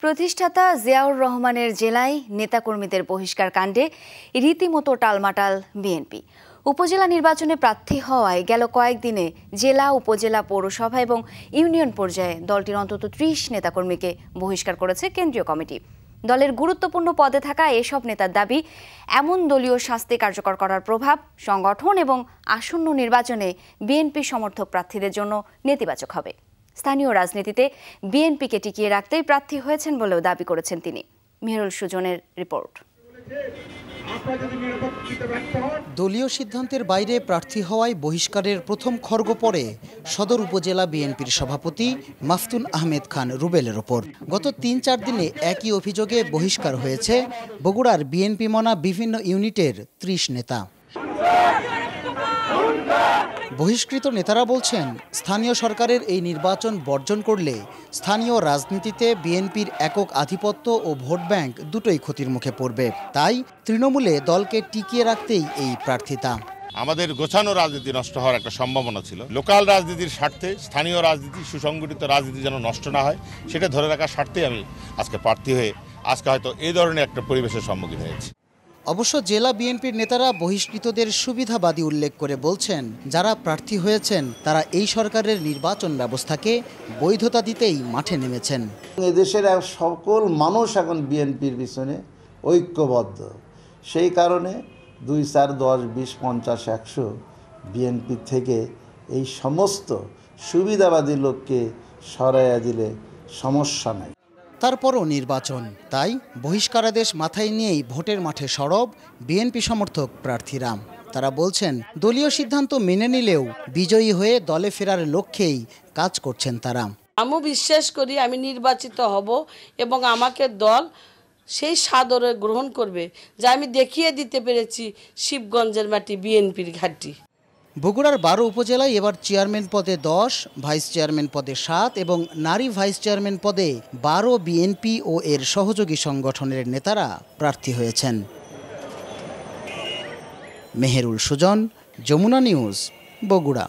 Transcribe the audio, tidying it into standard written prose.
প্রতিষ্ঠাতা জিয়াউর রহমানের জেলায় নেতাকর্মীদের বহিষ্কার কাণ্ডে রীতিমতো টালমাটাল বিএনপি। উপজেলা নির্বাচনে প্রার্থী হওয়ায় গেল কয়েকদিনে জেলা, উপজেলা, পৌরসভা এবং ইউনিয়ন পর্যায়ে দলটির অন্তত ৩০ নেতাকর্মীকে বহিষ্কার করেছে কেন্দ্রীয় কমিটি। দলের গুরুত্বপূর্ণ পদে থাকা এসব নেতার দাবি, এমন দলীয় শাস্তি কার্যকর করার প্রভাব সংগঠন এবং আসন্ন নির্বাচনে বিএনপি সমর্থক প্রার্থীদের জন্য নেতিবাচক হবে। স্থানীয় রাজনীতিতে বিএনপিকে টিকিয়ে রাখতেই প্রার্থী হয়েছেন বলেও দাবি করেছেন তিনি। মেহেরুল সুজনের রিপোর্ট। দলীয় সিদ্ধান্তের বাইরে প্রার্থী হওয়ায় বহিষ্কারের প্রথম খড়গ পড়ে সদর উপজেলা বিএনপির সভাপতি মাফতুন আহমেদ খান রুবেলের ওপর। গত ৩-৪ দিনে একই অভিযোগে বহিষ্কার হয়েছে বগুড়ার বিএনপি মনা বিভিন্ন ইউনিটের ৩০ নেতা। বহিষ্কৃত নেতারা বলছেন, স্থানীয় সরকারের এই নির্বাচন বর্জন করলে স্থানীয় রাজনীতিতে বিএনপির একক আধিপত্য ও ভোট ব্যাংক দুটোই ক্ষতির মুখে পড়বে। তাই তৃণমূলে দলকে টিকিয়ে রাখতেই এই প্রার্থিতা। আমাদের গোছানো রাজনীতি নষ্ট হওয়ার একটা সম্ভাবনা ছিল। লোকাল রাজনীতির স্বার্থে, স্থানীয় রাজনীতি, সুসংগঠিত রাজনীতি যেন নষ্ট না হয়, সেটা ধরে রাখার স্বার্থে আমি আজকে প্রার্থী হয়ে আজকে হয়তো এই ধরনের একটা পরিবেশের সম্মুখীন হয়েছি। অবশ্য জেলা বিএনপির নেতারা বহিষ্কৃতদের সুবিধাবাদী উল্লেখ করে বলছেন, যারা প্রার্থী হয়েছেন তারা এই সরকারের নির্বাচন ব্যবস্থাকে বৈধতা দিতেই মাঠে নেমেছেন। এদেশের সকল মানুষ এখন বিএনপির পিছনে ঐক্যবদ্ধ। সেই কারণে 2, 4, 10, 20, 50, 100 বিএনপি থেকে এই সমস্ত সুবিধাবাদী লোককে সরাইয়া দিলে সমস্যা নাই। তারপরও নির্বাচন, তাই বহিষ্কারাদেশ মাথায় নিয়েই ভোটের মাঠে সরব বিএনপি সমর্থক প্রার্থীরা। তারা বলছেন, দলীয় সিদ্ধান্ত মেনে নিলেও বিজয়ী হয়ে দলে ফেরার লক্ষ্যেই কাজ করছেন তারা। আমি বিশ্বাস করি আমি নির্বাচিত হব এবং আমাকে দল সেই সাদরে গ্রহণ করবে, যা আমি দেখিয়ে দিতে পেরেছি শিবগঞ্জের মাটি বিএনপির ঘাঁটি। বগুড়ার 12 উপজেলায় এবার চেয়ারম্যান পদে 10, ভাইস চেয়ারম্যান পদে 7 এবং নারী ভাইস চেয়ারম্যান পদে 12 বিএনপি ও এর সহযোগী সংগঠনের নেতারা প্রার্থী হয়েছেন। মেহেরুল সুজন, যমুনা নিউজ, বগুড়া।